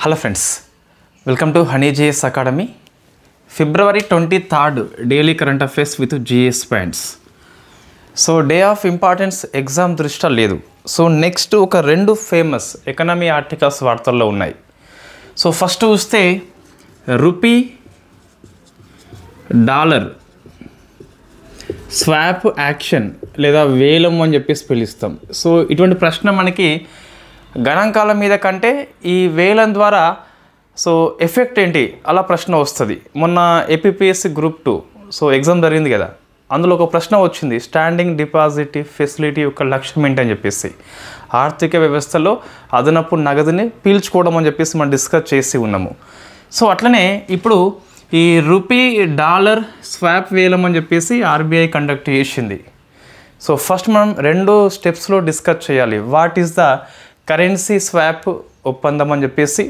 Hello friends, welcome to Honey GS academy. February 23 daily current affairs with GS points. So day of importance exam దృష్ట్యా లేదు. So next ఒక రెండు famous economy articles వార్తల్లో ఉన్నాయి. So first చూస్తే rupee dollar swap action లేదా వేలం అని చెప్పేసి పిలుస్తాం. సో ఇటువంటి ప్రశ్న మనకి గణాంకాల మీద కంటే ఈ వేలం ద్వారా సో ఎఫెక్ట్ ఏంటి అలా ప్రశ్న వస్తుంది. మొన్న ఏపీపీఎస్సీ గ్రూప్ 2 సో ఎగ్జామ్ జరిగింది కదా, అందులో ఒక ప్రశ్న వచ్చింది, స్టాండింగ్ డిపాజిట్ ఫెసిలిటీ యొక్క లక్ష్యం ఏంటని చెప్పేసి. ఆర్థిక వ్యవస్థలో అదనపు నగదుని పీల్చుకోవడం అని చెప్పేసి మనం డిస్కస్ చేసి ఉన్నాము. సో అట్లనే ఇప్పుడు ఈ రూపీ డాలర్ స్వాప్ వేలం అని చెప్పేసి ఆర్బీఐ కండక్ట్ చేసింది. సో ఫస్ట్ మనం రెండు స్టెప్స్లో డిస్కస్ చేయాలి. What is the currency swap ఒప్పందం అని చెప్పేసి,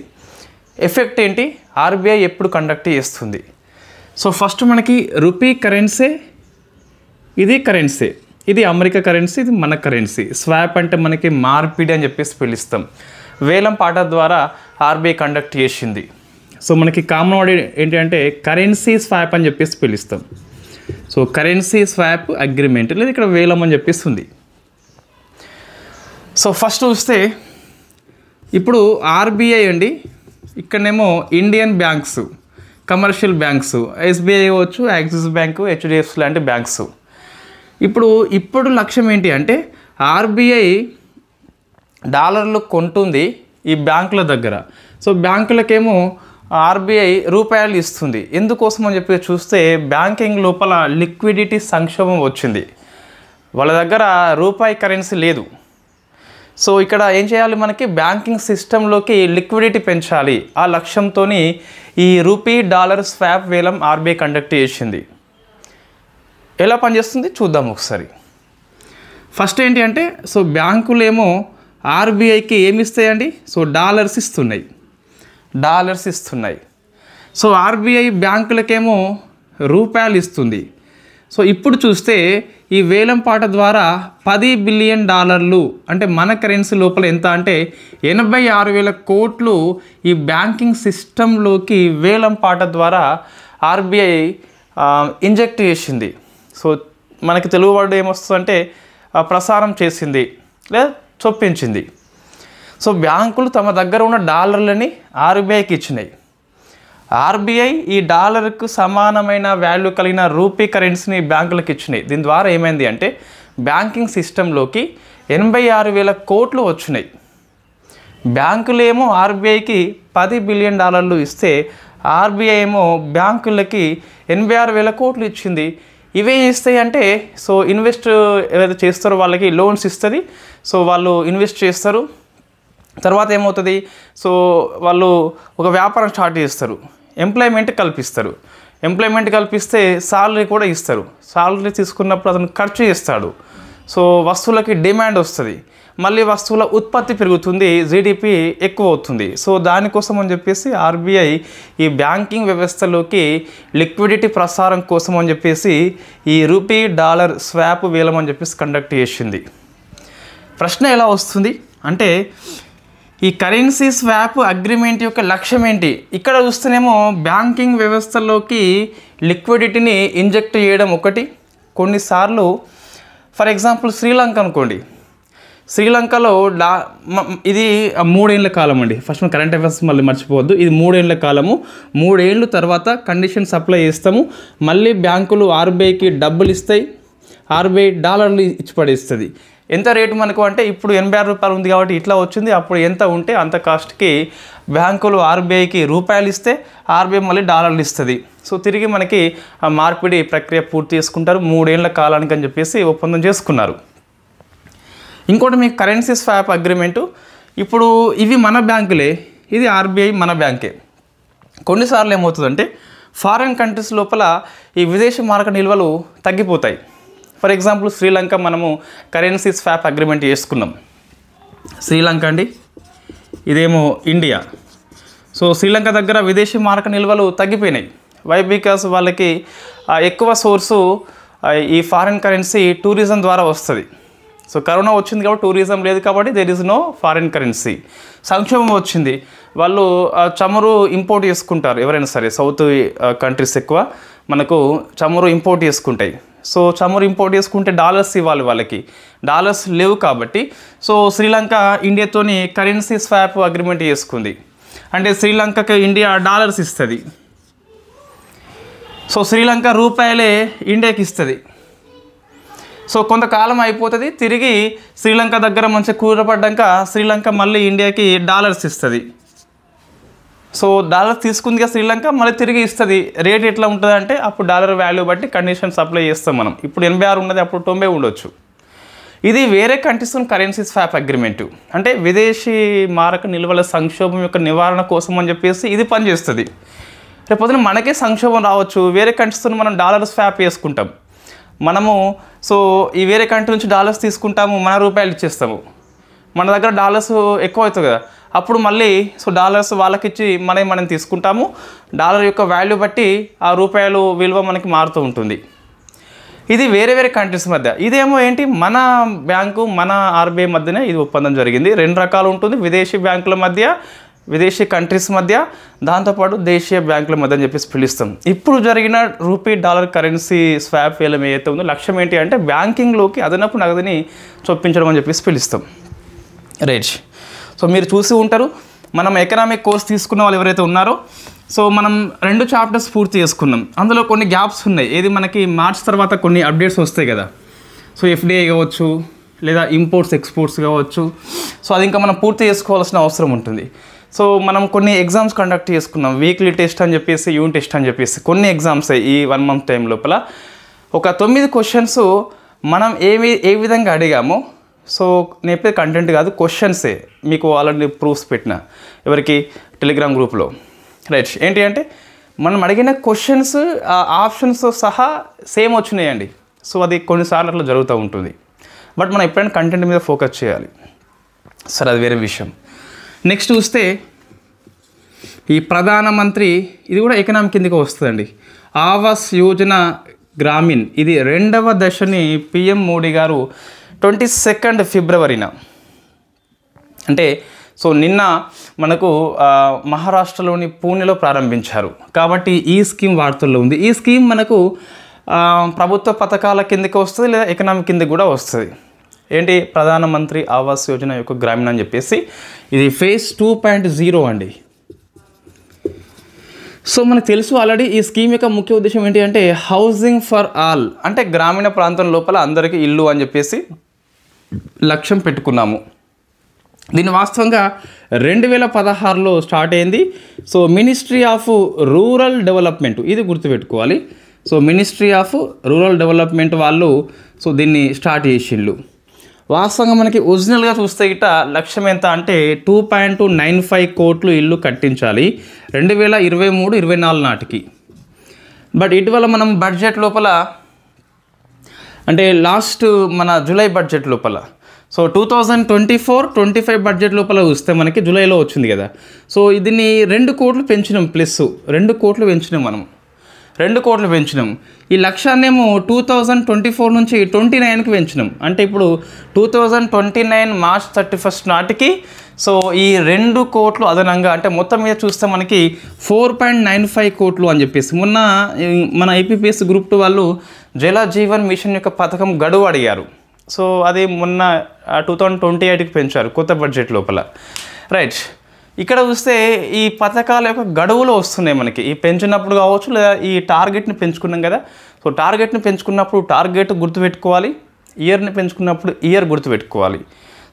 ఎఫెక్ట్ ఏంటి, ఆర్బీఐ ఎప్పుడు కండక్ట్ చేస్తుంది. సో ఫస్ట్ మనకి రూపీ కరెన్సీ, ఇది కరెన్సీ, ఇది అమెరికా కరెన్సీ, ఇది మన కరెన్సీ. స్వాప్ అంటే మనకి మార్పిడి అని చెప్పేసి పిలుస్తాం. వేలం పాట ద్వారా ఆర్బీఐ కండక్ట్ చేసింది. సో మనకి కామన్ వర్డ్ ఏంటి అంటే కరెన్సీ స్వాప్ అని చెప్పేసి పిలుస్తాం. సో కరెన్సీ స్వాప్ అగ్రిమెంట్ లేదా ఇక్కడ వేలం అని చెప్పేసి ఉంది. సో ఫస్ట్ చూస్తే ఇప్పుడు ఆర్బీఐ అండి, ఇక్కడనేమో Indian banks, commercial banks, SBI అవ్వచ్చు, యాక్సిస్ బ్యాంకు, హెచ్డిఎఫ్సి లాంటి బ్యాంక్స్. ఇప్పుడు లక్ష్యం ఏంటి అంటే ఆర్బీఐ డాలర్లు కొంటుంది ఈ బ్యాంకుల దగ్గర. సో బ్యాంకులకేమో ఆర్బీఐ రూపాయలు ఇస్తుంది. ఎందుకోసం అని చెప్పి చూస్తే బ్యాంకింగ్ లోపల లిక్విడిటీ సంక్షోభం వచ్చింది, వాళ్ళ దగ్గర రూపాయి కరెన్సీ లేదు. సో ఇక్కడ ఏం చేయాలి, మనకి బ్యాంకింగ్ సిస్టంలోకి లిక్విడిటీ పెంచాలి. ఆ లక్ష్యంతో ఈ రూపీ డాలర్ స్వాప్ వేలం ఆర్బీఐ కండక్ట్ చేసింది. ఎలా పనిచేస్తుంది చూద్దాం ఒకసారి. ఫస్ట్ ఏంటి అంటే సో బ్యాంకులేమో ఆర్బీఐకి ఏమి ఇస్తాయండి, సో డాలర్స్ ఇస్తున్నాయి. సో ఆర్బీఐ బ్యాంకులకేమో రూపాయలు ఇస్తుంది. సో ఇప్పుడు చూస్తే ఈ వేలం పాట ద్వారా $10 బిలియన్ అంటే మన కరెన్సీ లోపల ఎంత అంటే 86,000 కోట్లు ఈ బ్యాంకింగ్ సిస్టంలోకి వేలం పాట ద్వారా ఆర్బీఐ ఇంజెక్ట్ చేసింది. సో మనకి తెలుగు వర్డ్ ఏమొస్తుందంటే ప్రసారం చేసింది లేదా చొప్పించింది. సో బ్యాంకులు తమ దగ్గర ఉన్న డాలర్లని ఆర్బీఐకి ఇచ్చినాయి. ఆర్బీఐ ఈ డాలర్కు సమానమైన వాల్యూ కలిగిన రూపీ కరెన్సీని బ్యాంకులకు ఇచ్చినాయి. దీని ద్వారా ఏమైంది అంటే బ్యాంకింగ్ సిస్టంలోకి 86,000 కోట్లు వచ్చినాయి. బ్యాంకులేమో ఆర్బీఐకి $10 బిలియన్ ఇస్తే ఆర్బీఐ ఏమో బ్యాంకులకి 86,000 కోట్లు ఇచ్చింది. ఇవే ఇస్తాయి అంటే సో ఇన్వెస్ట్ ఏదైతే చేస్తారో వాళ్ళకి లోన్స్ ఇస్తుంది. సో వాళ్ళు ఇన్వెస్ట్ చేస్తారు. తర్వాత ఏమవుతుంది, సో వాళ్ళు ఒక వ్యాపారం స్టార్ట్ చేస్తారు, ఎంప్లాయ్మెంట్ కల్పిస్తే సాలరీ కూడా ఇస్తారు. సాలరీ తీసుకున్నప్పుడు అతను ఖర్చు చేస్తాడు. సో వస్తువులకి డిమాండ్ వస్తుంది, మళ్ళీ వస్తువుల ఉత్పత్తి పెరుగుతుంది, జీడిపి ఎక్కువ అవుతుంది. సో దానికోసం అని చెప్పేసి ఆర్బీఐ ఈ బ్యాంకింగ్ వ్యవస్థలోకి లిక్విడిటీ ప్రసారం కోసం అని చెప్పేసి ఈ రూపీ డాలర్ స్వాప్ వేలం అని చెప్పేసి కండక్ట్ చేసింది. ప్రశ్న ఎలా వస్తుంది అంటే ఈ కరెన్సీ స్వాప్ అగ్రిమెంట్ యొక్క లక్ష్యం ఏంటి. ఇక్కడ చూస్తేనేమో బ్యాంకింగ్ వ్యవస్థలోకి లిక్విడిటీని ఇంజెక్ట్ చేయడం ఒకటి. కొన్నిసార్లు ఫర్ ఎగ్జాంపుల్ శ్రీలంక అనుకోండి, శ్రీలంకలో ఇది 3 ఏళ్ల కాలం అండి. ఫస్ట్ మనం కరెంట్ అఫైర్స్ మళ్ళీ మర్చిపోవద్దు. ఇది 3 ఏళ్ల కాలము. 3 ఏళ్ళు తర్వాత కండిషన్ సప్లై చేస్తాము. మళ్ళీ బ్యాంకులు ఆర్బీఐకి డబ్బులు ఇస్తాయి, ఆర్బీఐ డాలర్లు ఇచ్చి పడేస్తుంది. ఎంత రేటు మనకు అంటే ఇప్పుడు 86 రూపాయలు ఉంది కాబట్టి ఇట్లా వచ్చింది. అప్పుడు ఎంత ఉంటే అంత కాస్ట్కి బ్యాంకులు ఆర్బీఐకి రూపాయలు ఇస్తే ఆర్బీఐ మళ్ళీ డాలర్లు ఇస్తుంది. సో తిరిగి మనకి ఆ మార్పిడి ప్రక్రియ పూర్తి చేసుకుంటారు. 3 ఏళ్ల కాలానికి అని చెప్పేసి ఒప్పందం చేసుకున్నారు. ఇంకోటి మీకు కరెన్సీ స్వాప్ అగ్రిమెంటు, ఇప్పుడు ఇవి మన బ్యాంకులే, ఇది ఆర్బీఐ మన బ్యాంకే. కొన్నిసార్లు ఏమవుతుందంటే ఫారిన్ కంట్రీస్ లోపల ఈ విదేశీ మారక నిల్వలు తగ్గిపోతాయి. ఫర్ ఎగ్జాంపుల్ శ్రీలంక మనము కరెన్సీ స్వాప్ అగ్రిమెంట్ చేసుకున్నాం. శ్రీలంక అండి, ఇదేమో ఇండియా. సో శ్రీలంక దగ్గర విదేశీ మారక నిల్వలు తగ్గిపోయినాయి. వై? బికాస్ వాళ్ళకి ఎక్కువ సోర్సు ఈ ఫారిన్ కరెన్సీ టూరిజం ద్వారా వస్తుంది. సో కరోనా వచ్చింది కాబట్టి టూరిజం లేదు కాబట్టి there is no foreign currency. సంక్షోభం వచ్చింది, వాళ్ళు చమురు ఇంపోర్ట్ చేసుకుంటారు ఎవరైనా సరే. సౌత్ కంట్రీస్ ఎక్కువ మనకు చమురు ఇంపోర్ట్ చేసుకుంటాయి. సో చమురు ఇంపోర్ట్ చేసుకుంటే డాలర్స్ ఇవ్వాలి వాళ్ళకి, డాలర్స్ లేవు కాబట్టి సో శ్రీలంక ఇండియాతోని కరెన్సీ స్వాప్ అగ్రిమెంట్ చేసుకుంది. అంటే శ్రీలంకకి ఇండియా డాలర్స్ ఇస్తుంది, సో శ్రీలంక రూపాయలే ఇండియాకి ఇస్తుంది. సో కొంతకాలం అయిపోతుంది, తిరిగి శ్రీలంక దగ్గర మంచిగా కూరపడ్డాక శ్రీలంక మళ్ళీ ఇండియాకి డాలర్స్ ఇస్తుంది. సో డాలర్స్ తీసుకుందిగా శ్రీలంక, మళ్ళీ తిరిగి ఇస్తుంది. రేట్ ఎట్లా ఉంటుంది అంటే అప్పుడు డాలర్ వాల్యూ బట్టి కండిషన్స్ అప్లై చేస్తాం మనం. ఇప్పుడు 86 ఉన్నది, అప్పుడు 90 ఉండొచ్చు. ఇది వేరే కంట్రీస్తో కరెన్సీ స్వాప్ అగ్రిమెంట్. అంటే విదేశీ మారక నిల్వల సంక్షోభం యొక్క నివారణ కోసం అని చెప్పేసి ఇది పనిచేస్తుంది. రేపొద్దున మనకే సంక్షోభం రావచ్చు, వేరే కంట్రీస్తో మనం డాలర్ స్వాప్ చేసుకుంటాం మనము. సో ఈ వేరే కంట్రీ నుంచి డాలర్స్ తీసుకుంటాము, మన రూపాయలు ఇచ్చేస్తాము, మన దగ్గర డాలర్స్ ఎక్కువ అవుతుంది కదా, అప్పుడు మళ్ళీ సో డాలర్స్ వాళ్ళకి ఇచ్చి మనం తీసుకుంటాము. డాలర్ యొక్క వాల్యూ బట్టి ఆ రూపాయలు విలువ మనకి మారుతూ ఉంటుంది. ఇది వేరే వేరే కంట్రీస్ మధ్య. ఇదేమో ఏంటి, మన బ్యాంకు మన ఆర్బీఐ మధ్యనే ఇది ఒప్పందం జరిగింది. 2 రకాలు ఉంటుంది, విదేశీ బ్యాంకుల మధ్య, విదేశీ కంట్రీస్ మధ్య, దాంతోపాటు దేశీయ బ్యాంకుల మధ్య అని చెప్పేసి పిలుస్తాం. ఇప్పుడు జరిగిన రూపీ డాలర్ కరెన్సీ స్వాప్ వేలం ఏదైతే ఉందో లక్ష్యం ఏంటి అంటే బ్యాంకింగ్లోకి అదనపు నగదుని చొప్పించడం అని చెప్పేసి పిలుస్తాం. రైట్. సో మీరు చూసి ఉంటారు, మనం ఎకనామిక్ కోర్స్ తీసుకున్న వాళ్ళు ఎవరైతే ఉన్నారో సో మనం 2 చాప్టర్స్ పూర్తి చేసుకున్నాం. అందులో కొన్ని గ్యాప్స్ ఉన్నాయి. ఏది మనకి మార్చ్ తర్వాత కొన్ని అప్డేట్స్ వస్తాయి కదా, సో ఎఫ్డిఐ కావచ్చు లేదా ఇంపోర్ట్స్ ఎక్స్పోర్ట్స్ కావచ్చు. సో అది ఇంకా మనం పూర్తి చేసుకోవాల్సిన అవసరం ఉంటుంది. సో మనం కొన్ని ఎగ్జామ్స్ కండక్ట్ చేసుకున్నాం, వీక్లీ టెస్ట్ అని చెప్పేసి, యూనిట్ టెస్ట్ అని చెప్పేసి కొన్ని ఎగ్జామ్స్ ఈ 1 month టైం లోపల ఒక 9 క్వశ్చన్స్ మనం ఏ విధంగా అడిగామో. సో నేపే కంటెంట్ కాదు, క్వశ్చన్సే మీకు ఆల్రెడీ ప్రూఫ్స్ పెట్టిన ఎవరికి టెలిగ్రామ్ గ్రూప్లో. రైట్. ఏంటి అంటే మనం అడిగిన క్వశ్చన్స్ ఆప్షన్స్తో సహా సేమ్ వచ్చినాయండి. సో అది కొన్నిసార్లు అట్లా జరుగుతూ ఉంటుంది. బట్ మనం ఎప్పుడైనా కంటెంట్ మీద ఫోకస్ చేయాలి. సరే, అది వేరే విషయం. నెక్స్ట్ చూస్తే ఈ ప్రధానమంత్రి, ఇది కూడా ఎకనామిక్ కిందకి వస్తుందండి. ఆవాస్ యోజన గ్రామీణ్, ఇది 2వ దశని పిఎం మోడీ గారు 22 ఫిబ్రవరిన, అంటే సో నిన్న మనకు మహారాష్ట్రలోని పూణేలో ప్రారంభించారు. కాబట్టి ఈ స్కీమ్ వార్తల్లో ఉంది. ఈ స్కీమ్ మనకు ప్రభుత్వ పథకాల కిందకి వస్తుంది లేదా ఎకనామిక్ కిందకి కూడా వస్తుంది. ఏంటి, ప్రధానమంత్రి ఆవాస్ యోజన యొక్క గ్రామీణ అని చెప్పేసి ఇది ఫేజ్ 2.0 అండి. సో మనకు తెలుసు ఆల్రెడీ ఈ స్కీమ్ యొక్క ముఖ్య ఉద్దేశం ఏంటి అంటే హౌసింగ్ ఫర్ ఆల్, అంటే గ్రామీణ ప్రాంతం లోపల అందరికీ ఇల్లు అని చెప్పేసి లక్ష్యం పెట్టుకున్నాము. దీని వాస్తవంగా 2016లో స్టార్ట్ అయింది. So ministry of rural development, ఇది గుర్తుపెట్టుకోవాలి. So ministry of rural development వాళ్ళు సో దీన్ని స్టార్ట్ చేసిండ్రు. వాస్తవంగా మనకి ఒరిజినల్గా చూస్తే గిట్ట లక్ష్యం ఎంత అంటే 2.95 కోట్లు ఇల్లు కట్టించాలి 2023-24 నాటికి. బట్ ఇటీవల మనం బడ్జెట్ లోపల, అంటే లాస్ట్ మన జూలై బడ్జెట్ లోపల, సో 2024-25 బడ్జెట్ లోపల చూస్తే మనకి జూలైలో వచ్చింది కదా. సో దీన్ని 2 కోట్లు పెంచినాం, ప్లస్ 2 కోట్లు పెంచినాం మనం, 2 కోట్లు పెంచినాం. ఈ లక్ష్యాన్నేమో 2024 నుంచి 29కి పెంచినాం. అంటే ఇప్పుడు 2029 మార్చ్ 31 నాటికి సో ఈ 2 కోట్లు అదనంగా, అంటే మొత్తం మీద చూస్తే మనకి 4.95 కోట్లు అని చెప్పేసి మొన్న మన ఐపీపీఎస్ గ్రూప్ 2 వాళ్ళు జల జీవన్ మిషన్ యొక్క పథకం గడువు అడిగారు. సో అది మొన్న 2028కి పెంచారు కొత్త బడ్జెట్ లోపల. రైట్. ఇక్కడ చూస్తే ఈ పథకాల యొక్క గడువులో వస్తున్నాయి మనకి. ఈ పెంచినప్పుడు కావచ్చు లేదా ఈ టార్గెట్ని పెంచుకున్నాం కదా. సో టార్గెట్ని పెంచుకున్నప్పుడు టార్గెట్ గుర్తుపెట్టుకోవాలి, ఇయర్ని పెంచుకున్నప్పుడు ఇయర్ గుర్తుపెట్టుకోవాలి.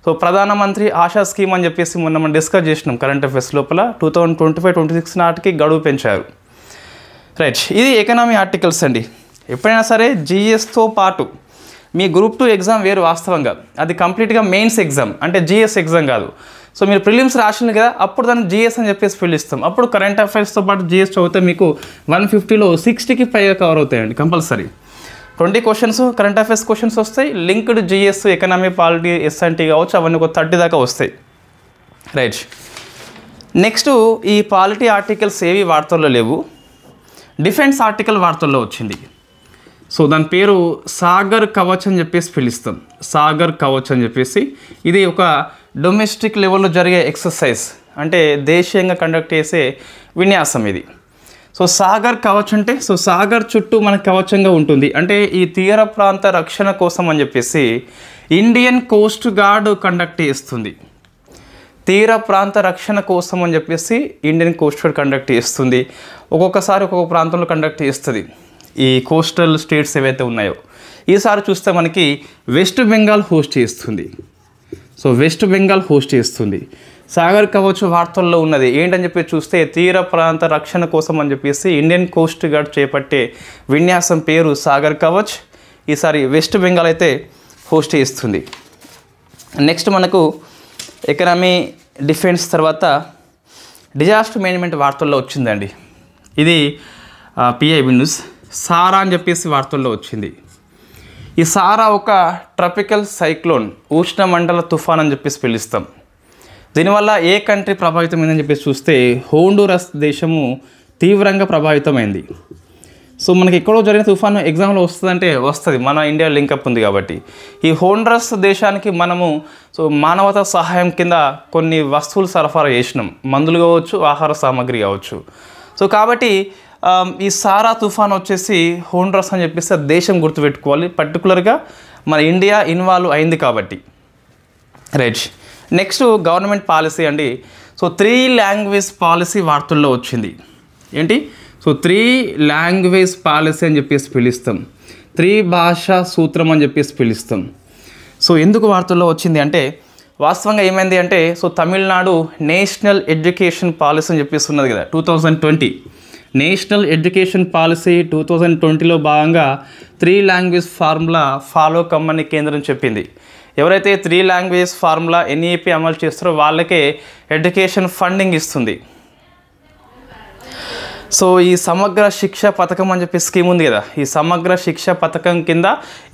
సో ప్రధానమంత్రి ఆశా స్కీమ్ అని చెప్పేసి మొన్న మనం డిస్కస్ చేసినాం కరెంట్ అఫైర్స్ లోపల 2025-26 నాటికి గడువు పెంచారు. రైట్. ఇది ఎకనామీ ఆర్టికల్స్ అండి. ఎప్పుడైనా సరే జిఎస్తో పాటు మీ గ్రూప్ 2 ఎగ్జామ్ వేరు వాస్తవంగా, అది కంప్లీట్గా మెయిన్స్ ఎగ్జామ్, అంటే జిఎస్ ఎగ్జామ్ కాదు. సో మీరు ప్రిలిమ్స్ రాసింది కదా, అప్పుడు దాన్ని జిఎస్ అని చెప్పేసి పిలుస్తాం. అప్పుడు కరెంట్ అఫైర్స్తో పాటు జిఎస్ చదివితే మీకు 150లో 60కి పైగా కవర్ అవుతాయండి compulsory. 20 questions current affairs questions వస్తాయి, linked GS, economy, polity, SNT కావచ్చు, అవన్నీ ఒక 30 దాకా వస్తాయి. రైట్. నెక్స్ట్ ఈ పాలిటీ ఆర్టికల్స్ ఏవి వార్తల్లో లేవు, డిఫెన్స్ ఆర్టికల్ వార్తల్లో వచ్చింది. సో దాని పేరు సాగర్ కవచ్ అని చెప్పేసి పిలుస్తాం. సాగర్ కవచ్ అని చెప్పేసి ఇది ఒక డొమెస్టిక్ లెవెల్లో జరిగే ఎక్సర్సైజ్, అంటే దేశీయంగా కండక్ట్ చేసే విన్యాసం ఇది. సో సాగర్ కవచ్ అంటే సో సాగర్ చుట్టూ మనకు కవచంగా ఉంటుంది. అంటే ఈ తీర ప్రాంత రక్షణ కోసం అని చెప్పేసి ఇండియన్ కోస్ట్ గార్డ్ కండక్ట్ చేస్తుంది. తీర ప్రాంత రక్షణ కోసం అని చెప్పేసి ఇండియన్ కోస్ట్ గార్డ్ కండక్ట్ చేస్తుంది. ఒక్కొక్కసారి ఒక్కొక్క ప్రాంతంలో కండక్ట్ చేస్తుంది ఈ కోస్టల్ స్టేట్స్ ఏవైతే ఉన్నాయో. ఈసారి చూస్తే మనకి వెస్ట్ బెంగాల్ హోస్ట్ చేస్తుంది. సో వెస్ట్ బెంగాల్ హోస్ట్ చేస్తుంది. సాగర్ కవచ్ వార్తల్లో ఉన్నది ఏంటని చెప్పి చూస్తే తీర ప్రాంత రక్షణ కోసం అని చెప్పేసి ఇండియన్ కోస్ట్ గార్డ్ చేపట్టే విన్యాసం పేరు సాగర్ కవచ్. ఈసారి వెస్ట్ బెంగాల్ అయితే హోస్ట్ చేస్తుంది. నెక్స్ట్ మనకు ఎకనామీ, డిఫెన్స్ తర్వాత డిజాస్టర్ మేనేజ్మెంట్ వార్తల్లో వచ్చిందండి. ఇది పిఐబి న్యూస్. సారా అని చెప్పేసి వార్తల్లో వచ్చింది. ఈ సారా ఒక ట్రాపికల్ సైక్లోన్, ఉష్ణమండల తుఫాన్ అని చెప్పేసి పిలుస్తాం. దీనివల్ల ఏ కంట్రీ ప్రభావితమైందని చెప్పేసి చూస్తే హోండురస్ దేశము తీవ్రంగా ప్రభావితమైంది. సో మనకి ఎక్కడో జరిగిన తుఫాను ఎగ్జామ్లో వస్తుందంటే వస్తుంది, మన ఇండియా లింకప్ ఉంది కాబట్టి. ఈ హోండురస్ దేశానికి మనము సో మానవతా సహాయం కింద కొన్ని వస్తువులు సరఫరా చేసినాం, మందులు కావచ్చు, ఆహార సామాగ్రి కావచ్చు. సో కాబట్టి ఈ సారా తుఫాన్ వచ్చేసి హోండురస్ అని చెప్పేసి దేశం గుర్తుపెట్టుకోవాలి, పర్టికులర్గా మన ఇండియా ఇన్వాల్వ్ అయింది కాబట్టి. రైట్. నెక్స్ట్ గవర్నమెంట్ పాలసీ అండి. సో 3 లాంగ్వేజ్ పాలసీ వార్తల్లో వచ్చింది. ఏంటి? సో 3 లాంగ్వేజ్ పాలసీ అని చెప్పేసి పిలుస్తాం. 3 భాషా సూత్రం అని చెప్పేసి పిలుస్తాం. సో ఎందుకు వార్తల్లో వచ్చింది అంటే వాస్తవంగా ఏమైంది అంటే so Tamil Nadu national education policy అని చెప్పేసి ఉన్నది కదా 2020. నేషనల్ ఎడ్యుకేషన్ పాలసీ 2020లో భాగంగా 3 లాంగ్వేజ్ ఫార్ములా ఫాలో కమ్మని కేంద్రం చెప్పింది. ఎవరైతే 3 లాంగ్వేజ్ ఫార్ములా ఎన్ఈపీ అమలు చేస్తారో వాళ్ళకే ఎడ్యుకేషన్ ఫండింగ్ ఇస్తుంది. సో ఈ సమగ్ర శిక్ష పథకం అని చెప్పి స్కీమ్ ఉంది కదా, ఈ సమగ్ర శిక్ష పథకం కింద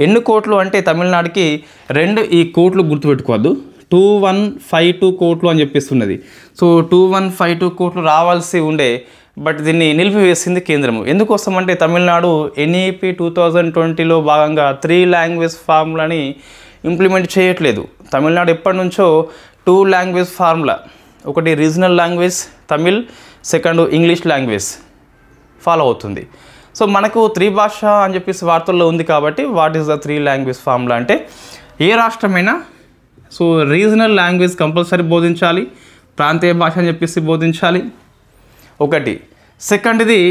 ఎన్ని కోట్లు అంటే తమిళనాడుకి 2 ఈ కోట్లు గుర్తుపెట్టుకోవద్దు, 2152 కోట్లు అని చెప్పేసి ఉన్నది. సో 2152 కోట్లు రావాల్సి ఉండే, బట్ దీన్ని నిలిపివేసింది కేంద్రము. ఎందుకోసం అంటే తమిళనాడు ఎన్ఈపీ 2020లో భాగంగా 3 లాంగ్వేజ్ ఫార్ములాని ఇంప్లిమెంట్ చేయట్లేదు. తమిళనాడు ఎప్పటి నుంచో 2 లాంగ్వేజ్ ఫార్ములా, ఒకటి regional language Tamil, second English language follow అవుతుంది. సో మనకు 3 భాష అని చెప్పేసి వార్తల్లో ఉంది కాబట్టి what is the 3 language formula అంటే ఏ రాష్ట్రమైనా సో రీజనల్ లాంగ్వేజ్ కంపల్సరీ బోధించాలి, ప్రాంతీయ భాష అని చెప్పేసి బోధించాలి ఒకటి. సెకండ్ది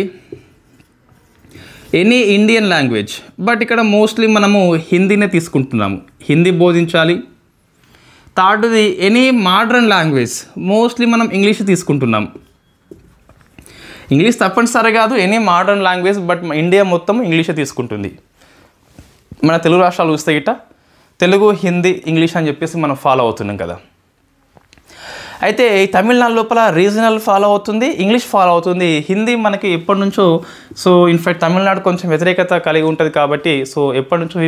ఎనీ ఇండియన్ లాంగ్వేజ్, బట్ ఇక్కడ మోస్ట్లీ మనము హిందీనే తీసుకుంటున్నాము, హిందీ బోధించాలి. థర్డ్ది ఎనీ మోడర్న్ లాంగ్వేజ్, మోస్ట్లీ మనం ఇంగ్లీష్ తీసుకుంటున్నాం. ఇంగ్లీష్ తప్పనిసరి కాదు, any modern language, but India మొత్తం ఇంగ్లీషే తీసుకుంటుంది. మన తెలుగు రాష్ట్రాలు చూస్తే గిట్ట తెలుగు, హిందీ, ఇంగ్లీష్ అని చెప్పేసి మనం ఫాలో అవుతున్నాం కదా. అయితే ఈ తమిళనాడు లోపల రీజనల్ ఫాలో అవుతుంది, ఇంగ్లీష్ ఫాలో అవుతుంది, హిందీ మనకి ఎప్పటి నుంచో సో ఇన్ఫ్యాక్ట్ తమిళనాడు కొంచెం వ్యతిరేకత కలిగి ఉంటుంది కాబట్టి సో ఎప్పటి నుంచో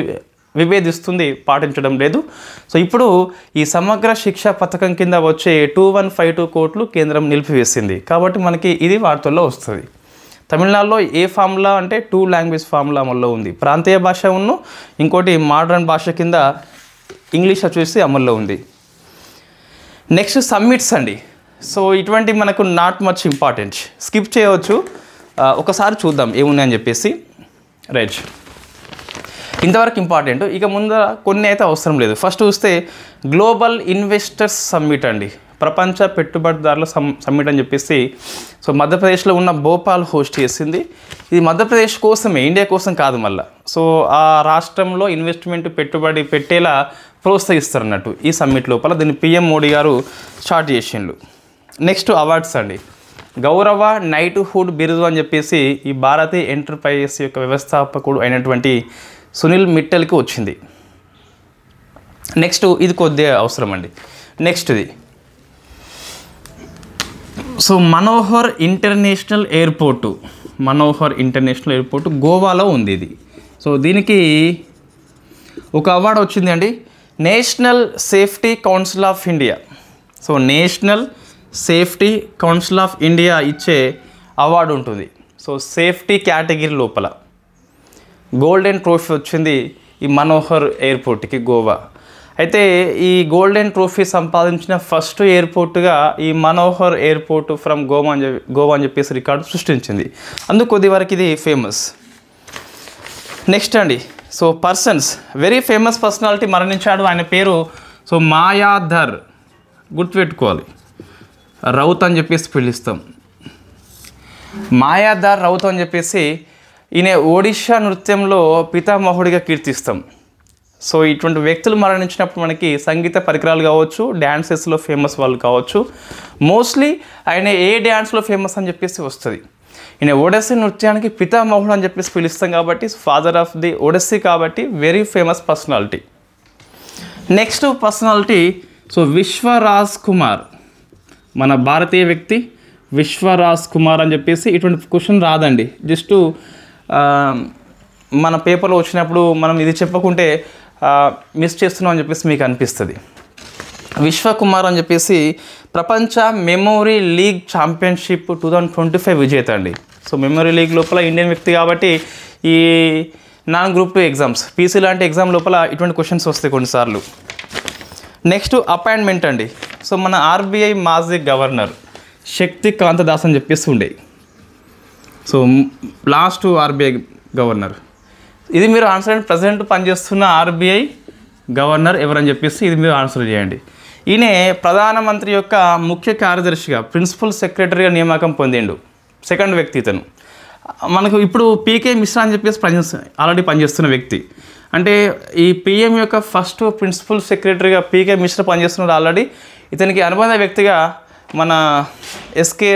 విభేదిస్తుంది, పాటించడం లేదు. సో ఇప్పుడు ఈ సమగ్ర శిక్ష పథకం కింద వచ్చే 2152 కోట్లు కేంద్రం నిలిపివేసింది కాబట్టి మనకి ఇది వార్తల్లో వస్తుంది. తమిళనాడులో ఏ ఫార్ములా అంటే 2 లాంగ్వేజ్ ఫార్ములా అమల్లో ఉంది, ప్రాంతీయ భాష ఉన్ను ఇంకోటి మోడర్న్ భాష కింద ఇంగ్లీష్ వచ్చేసి అమల్లో ఉంది. నెక్స్ట్ సమ్మిట్స్ అండి. సో ఇటువంటి మనకు నాట్ మచ్ ఇంపార్టెంట్, స్కిప్ చేయవచ్చు, ఒకసారి చూద్దాం ఏమున్నాయని చెప్పేసి. రైట్, ఇంతవరకు ఇంపార్టెంట్, ఇక ముందర కొన్ని అయితే అవసరం లేదు. ఫస్ట్ చూస్తే గ్లోబల్ ఇన్వెస్టర్స్ సమ్మిట్ అండి, ప్రపంచ పెట్టుబడిదారుల సమ్మిట్ అని చెప్పేసి సో మధ్యప్రదేశ్లో ఉన్న భోపాల్ హోస్ట్ చేసింది. ఇది మధ్యప్రదేశ్ కోసమే, ఇండియా కోసం కాదు మళ్ళీ. సో ఆ రాష్ట్రంలో ఇన్వెస్ట్మెంట్ పెట్టుబడి పెట్టేలా ప్రోత్సహిస్తారు అన్నట్టు ఈ సమ్మిట్ లోపల. దీన్ని పిఎం మోడీ గారు స్టార్ట్ చేసిండు. నెక్స్ట్ అవార్డ్స్ అండి. గౌరవ నైట్హుడ్ బిరుదు అని చెప్పేసి ఈ భారతీయ ఎంటర్ప్రైజెస్ యొక్క వ్యవస్థాపకుడు అయినటువంటి సునీల్ మిట్టల్కి వచ్చింది. నెక్స్ట్ ఇది కొద్దిగా అవసరం అండి. నెక్స్ట్ది so Manohar international airport, Manohar international airport గోవాలో ఉంది ఇది. సో దీనికి ఒక అవార్డు వచ్చింది అండి, national safety council of India. So national safety council of India ఇచ్చే అవార్డు ఉంటుంది. సో సేఫ్టీ కేటగిరీ లోపల గోల్డెన్ ట్రోఫీ వచ్చింది ఈ మనోహర్ ఎయిర్పోర్ట్కి, గోవా. అయితే ఈ గోల్డెన్ ట్రోఫీ సంపాదించిన ఫస్ట్ ఎయిర్పోర్ట్గా ఈ మనోహర్ ఎయిర్పోర్ట్ ఫ్రమ్ గోవా అని చెప్పేసి రికార్డు సృష్టించింది. అందుకు కొద్ది వరకు ఇది ఫేమస్. నెక్స్ట్ అండి, so persons, very famous personality మరణించాడు. ఆయన పేరు సో మాయాధర్, గుర్తుపెట్టుకోవాలి, రౌత్ అని చెప్పేసి పిలుస్తాం. మాయాధర్ రౌత్ అని చెప్పేసి ఈయన ఒడిషా నృత్యంలో పితామహుడిగా కీర్తిస్తాం. సో ఇటువంటి వ్యక్తులు మరణించినప్పుడు మనకి సంగీత పరికరాలు కావచ్చు, డ్యాన్సెస్లో ఫేమస్ వాళ్ళు కావచ్చు. మోస్ట్లీ ఆయన ఏ డ్యాన్స్లో ఫేమస్ అని చెప్పేసి వస్తుంది. ఈయన ఒడిస్సీ నృత్యానికి పితామహుడు అని చెప్పేసి పిలుస్తాం కాబట్టి ఫాదర్ ఆఫ్ ది ఒడిస్సీ కాబట్టి very famous personality. Next personality so Vishwaraj Kumar, మన భారతీయ వ్యక్తి విశ్వరాజ్ కుమార్ అని చెప్పేసి. ఇటువంటి క్వశ్చన్ రాదండి, జస్ట్ మన పేపర్లో వచ్చినప్పుడు మనం ఇది చెప్పకుంటే మిస్ చేస్తున్నాం అని చెప్పేసి మీకు అనిపిస్తుంది. విశ్వకుమార్ అని చెప్పేసి ప్రపంచ మెమోరీ లీగ్ ఛాంపియన్షిప్ 2025 విజేత అండి. సో మెమోరీ లీగ్ లోపల ఇండియన్ వ్యక్తి కాబట్టి ఈ నాన్ గ్రూప్ 2 ఎగ్జామ్స్, పీసీ లాంటి ఎగ్జామ్ లోపల ఇటువంటి క్వశ్చన్స్ వస్తాయి కొన్నిసార్లు. నెక్స్ట్ అపాయింట్మెంట్ అండి. సో మన ఆర్బీఐ మాజీ గవర్నర్ శక్తికాంత దాస్ అని చెప్పేసి ఉండే. So last RBI governor. ఇది మీరు ఆన్సర్ అండి, ప్రజెంట్ పనిచేస్తున్న ఆర్బీఐ గవర్నర్ ఎవరని చెప్పేసి ఇది మీరు ఆన్సర్ చేయండి. ఈయన ప్రధానమంత్రి యొక్క ముఖ్య కార్యదర్శిగా, ప్రిన్సిపల్ సెక్రటరీగా నియామకం పొందిండు. సెకండ్ వ్యక్తి ఇతను. మనకు ఇప్పుడు పీకే మిశ్రా అని చెప్పేసి ఆల్రెడీ పనిచేస్తున్న వ్యక్తి. అంటే ఈ పిఎం యొక్క ఫస్ట్ ప్రిన్సిపల్ సెక్రటరీగా పీకే మిశ్రా పనిచేస్తున్నాడు ఆల్రెడీ. ఇతనికి అనుబంధ వ్యక్తిగా మన ఎస్కే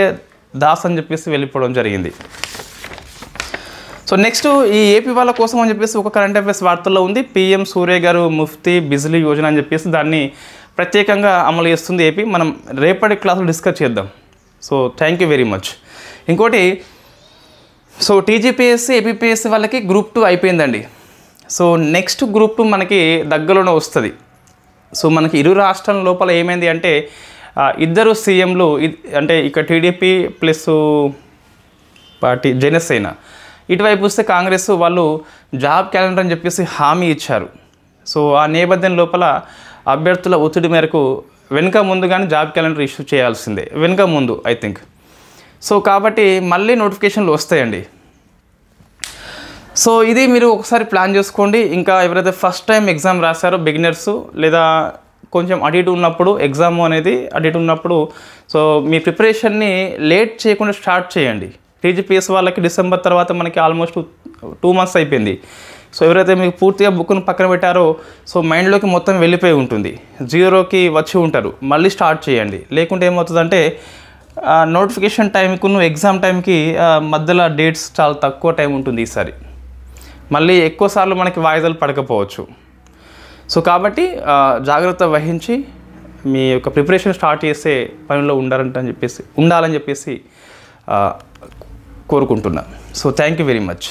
దాస్ అని చెప్పేసి వెళ్ళిపోవడం జరిగింది. సో నెక్స్ట్ ఈ ఏపీ వాళ్ళ కోసం అని చెప్పేసి ఒక కరెంట్ అఫైర్స్ వార్తల్లో ఉంది. పిఎం సూర్య గారు ముఫ్తీ బిజ్లీ యోజన అని చెప్పేసి దాన్ని ప్రత్యేకంగా అమలు చేస్తుంది ఏపీ. మనం రేపటి క్లాసులో డిస్కస్ చేద్దాం. So thank you very much. ఇంకోటి, సో టీజీపీఎస్సీ ఏపీపీఎస్సీ వాళ్ళకి గ్రూప్ 2 అయిపోయిందండి. సో నెక్స్ట్ గ్రూప్ 2 మనకి దగ్గరలోనే వస్తుంది. సో మనకి ఇరు రాష్ట్రాల లోపల ఏమైంది అంటే ఇద్దరు సీఎంలు, అంటే ఇక్కడ టీడీపీ ప్లస్ పార్టీ జనసేన, ఇటువైపు వస్తే కాంగ్రెస్ వాళ్ళు జాబ్ క్యాలెండర్ అని చెప్పేసి హామీ ఇచ్చారు. సో ఆ నేపథ్యం లోపల అభ్యర్థుల ఒత్తిడి మేరకు వెనుక ముందు కానీ జాబ్ క్యాలెండర్ ఇష్యూ చేయాల్సిందే, వెనుక ముందు ఐ థింక్. సో కాబట్టి మళ్ళీ నోటిఫికేషన్లు వస్తాయండి. సో ఇది మీరు ఒకసారి ప్లాన్ చేసుకోండి. ఇంకా ఎవరైతే ఫస్ట్ టైం ఎగ్జామ్ రాశారో బిగినర్స్, లేదా కొంచెం అటు ఇటు ఉన్నప్పుడు ఎగ్జామ్ అనేది అటు ఇటు ఉన్నప్పుడు, సో మీ ప్రిపరేషన్ని లేట్ చేయకుండా స్టార్ట్ చేయండి. టీజీపీఎస్ వాళ్ళకి డిసెంబర్ తర్వాత మనకి ఆల్మోస్ట్ 2 months అయిపోయింది. సో ఎవరైతే మీకు పూర్తిగా బుక్ను పక్కన పెట్టారో సో మైండ్లోకి మొత్తం వెళ్ళిపోయి ఉంటుంది, జీరోకి వచ్చి ఉంటారు. మళ్ళీ స్టార్ట్ చేయండి. లేకుంటే ఏమవుతుందంటే నోటిఫికేషన్ టైంకు ఎగ్జామ్ టైంకి మధ్యలో డేట్స్ చాలా తక్కువ టైం ఉంటుంది ఈసారి. మళ్ళీ ఎక్కువసార్లు మనకి వాయిదాలు పడకపోవచ్చు. సో కాబట్టి జాగ్రత్త వహించి మీ యొక్క ప్రిపరేషన్ స్టార్ట్ చేసే పనిలో ఉండాలని చెప్పేసి కోరుకుంటున్నా. So thank you very much.